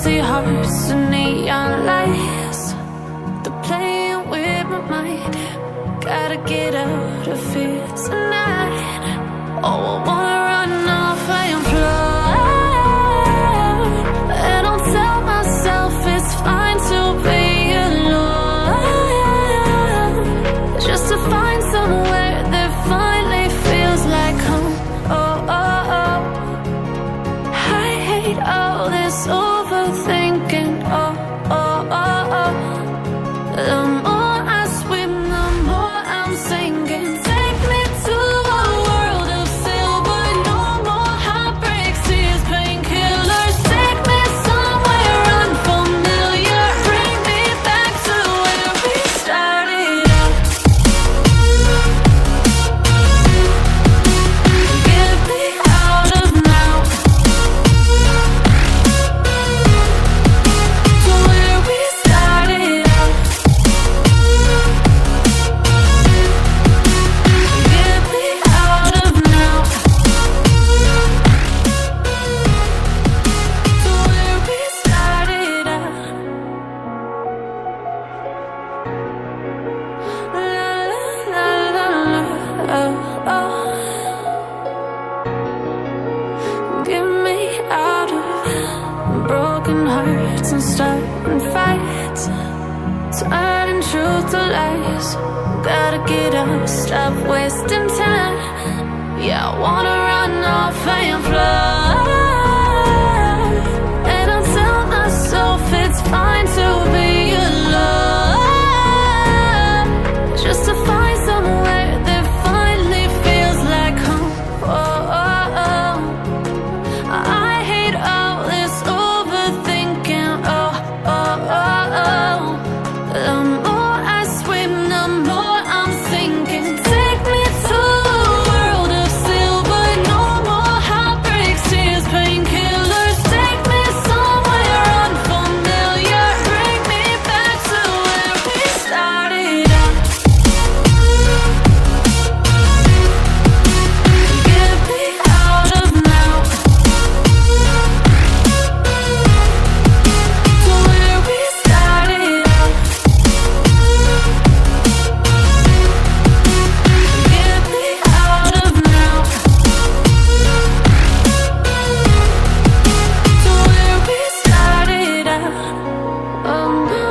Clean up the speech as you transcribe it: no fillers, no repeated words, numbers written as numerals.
crazy hearts and neon lights. They're playing with my mind. Gotta get out of here tonight. Oh, I wanna run off and fly. And I'll tell myself it's fine to be alone, just to find somewhere that finally feels like home. Oh, oh, oh. I hate all this overthinking. Oh, oh, oh, oh. The more I swim, the more I'm sinking. Take me to a world of silver. No more heartbreaks, tears, painkillers. Take me somewhere unfamiliar. Bring me back to where we started out. Get me out of now, to where we started out. Get me out of now, to where we started out. La la la la, oh, oh. Get me out of broken hearts and starting fights, turning truth to lies. Gotta get up, stop wasting time. Yeah, I wanna run off and fly. And I'll tell myself it's fine to be alone, just to find somewhere that finally feels like home. Oh, oh, oh. I hate all this overthinking. Oh, oh, oh, oh. The more I swim, the more I'm sinking. Take me to a world of silver. No more heartbreaks, tears, painkillers. Take me somewhere unfamiliar. Bring me back to where we started out. Get me out of now, to where we started out. Get me out of now, to where we started out. Oh, no.